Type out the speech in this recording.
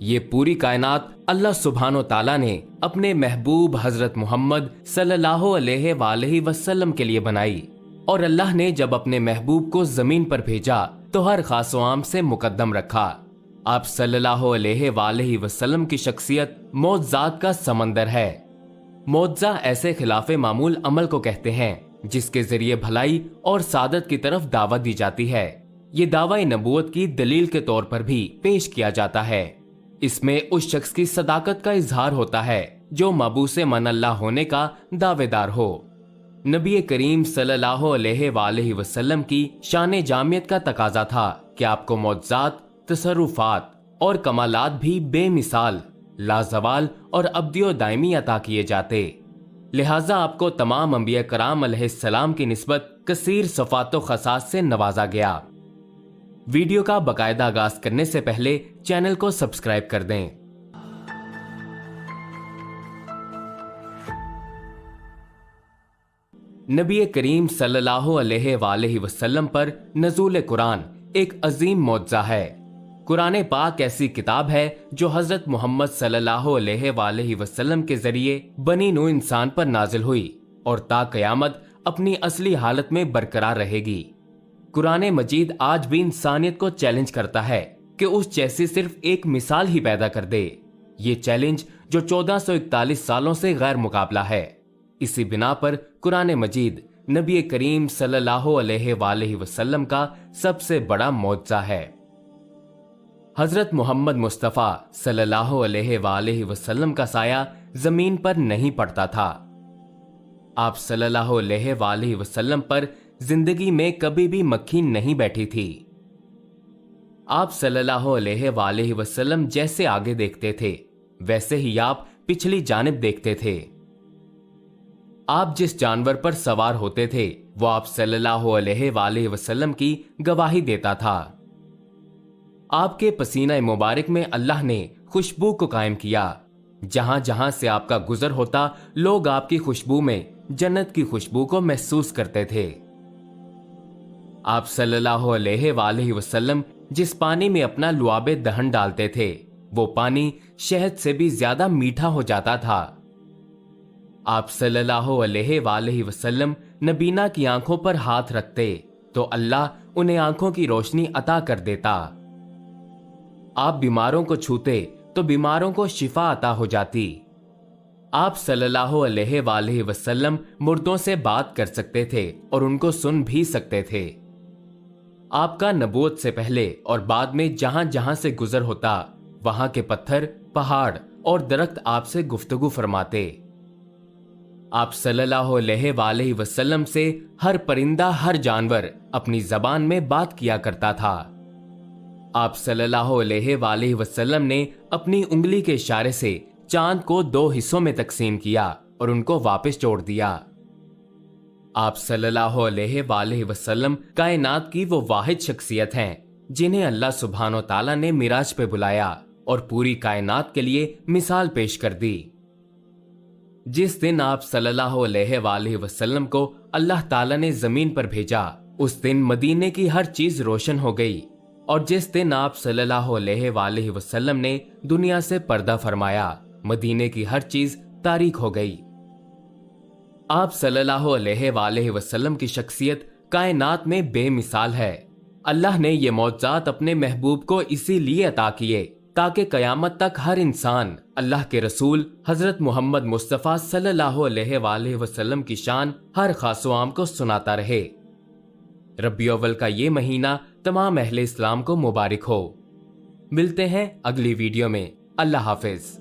ये पूरी कायनात अल्लाह सुब्हानो ताला ने अपने महबूब हजरत मोहम्मद सल्लल्लाहु अलैहि वसल्लम के लिए बनाई, और अल्लाह ने जब अपने महबूब को जमीन पर भेजा तो हर खास व आम से मुकद्दम रखा। आप सल्लल्लाहु अलैहि वसल्लम की शख्सियत मौजज़ात का समंदर है। मौजज़ा ऐसे खिलाफे मामूल अमल को कहते हैं जिसके जरिए भलाई और सादत की तरफ दावत दी जाती है। ये दावा नबूवत की दलील के तौर पर भी पेश किया जाता है। इसमें उस शख्स की सदाकत का इजहार होता है जो मबूसे मन अल्लाह होने का दावेदार हो। नबी करीम सल्लल्लाहु अलैहि वसल्लम की शान जामियत का तकाजा था कि आपको मौजज़ात, तसर्रुफात और कमालात भी बेमिसाल, लाजवाल और अब्दियो दायमी अता किए जाते। लिहाजा आपको तमाम अंबिया कराम अलैहिस्सलाम की निस्बत कसीर सफातो खसास से नवाजा गया। वीडियो का बाकायदा आगाज करने से पहले चैनल को सब्सक्राइब कर दें। नबी करीम सल्लल्लाहु अलैहि वसल्लम पर नज़ूल कुरान एक अजीम मौजज़ा है। कुरान पाक ऐसी किताब है जो हजरत मोहम्मद सल्लल्लाहु अलैहि वसल्लम के जरिए बनी नू इंसान पर नाजिल हुई और ता कयामत अपनी असली हालत में बरकरार रहेगी। कुरान मजीद आज भी इंसानियत को चैलेंज करता है कि उस जैसी सिर्फ एक मिसाल ही पैदा कर दे। ये चैलेंज जो 1441 सालों से गैर मुकाबला है। इसी बिना पर कुरान मजीद नबी करीम सल्लल्लाहु अलैहि वसल्लम का सबसे बड़ा मौजज़ा है। हजरत मोहम्मद मुस्तफ़ा सल्लल्लाहु अलैहि वसल्लम का साया जमीन पर नहीं पड़ता था। आप सल्लल्लाहु अलैहि वसल्लम पर जिंदगी में कभी भी मक्खी नहीं बैठी थी। आप सल्लल्लाहु अलैहि वसल्लम जैसे आगे देखते थे वैसे ही आप पिछली जानिब देखते थे। आप जिस जानवर पर सवार होते थे वो आप सल्लल्लाहु अलैहि वसल्लम की गवाही देता था। आपके पसीना मुबारक में अल्लाह ने खुशबू को कायम किया। जहां जहां से आपका गुजर होता लोग आपकी खुशबू में जन्नत की खुशबू को महसूस करते थे। आप सल्लल्लाहु अलैहि वसल्लम जिस पानी में अपना लुआबे दहन डालते थे वो पानी शहद से भी ज्यादा मीठा हो जाता था। आप सल्लल्लाहु अलैहि वसल्लम नबीना की आंखों पर हाथ रखते तो अल्लाह उन्हें आंखों की रोशनी अता कर देता। आप बीमारों को छूते तो बीमारों को शिफा अता हो जाती। आप सल्लल्लाहु अलैहि वसल्लम मुर्दों से बात कर सकते थे और उनको सुन भी सकते थे। आपका नबूवत से पहले और बाद में जहां जहां से गुजर होता वहां के पत्थर, पहाड़ और दरख्त आपसे गुफ्तगू फरमाते। आप सल्लल्लाहु अलैहि वसल्लम से हर परिंदा, हर जानवर अपनी जबान में बात किया करता था। आप सल्लल्लाहु अलैहि वसल्लम ने अपनी उंगली के इशारे से चांद को 2 हिस्सों में तकसीम किया और उनको वापस जोड़ दिया। आप सल्लल्लाहु अलैहि वसल्लम कायनात की वो वाहिद शख्सियत हैं जिन्हें अल्लाह सुब्हानो ताला ने मिराज पे बुलाया और पूरी कायनात के लिए मिसाल पेश कर दी। जिस दिन आप सल्लल्लाहु अलैहि वसल्लम को अल्लाह ताला ने जमीन पर भेजा उस दिन मदीने की हर चीज रोशन हो गई, और जिस दिन आप सल्लल्लाहु अलैहि वसल्लम ने दुनिया से पर्दा फरमाया मदीने की हर चीज तारीक हो गई। आप सल्लल्लाहु अलैहि वसल्लम की शख्सियत कायनात में बेमिसाल है। अल्लाह ने ये मौजज़ात अपने महबूब को इसीलिए अता किए ताकि कयामत तक हर इंसान अल्लाह के रसूल हजरत मोहम्मद मुस्तफ़ा सल्लल्लाहु अलैहि वसल्लम की शान हर खासो आम को सुनाता रहे। रबीउल अव्वल का ये महीना तमाम अहले इस्लाम को मुबारक हो। मिलते हैं अगली वीडियो में। अल्लाह हाफिज।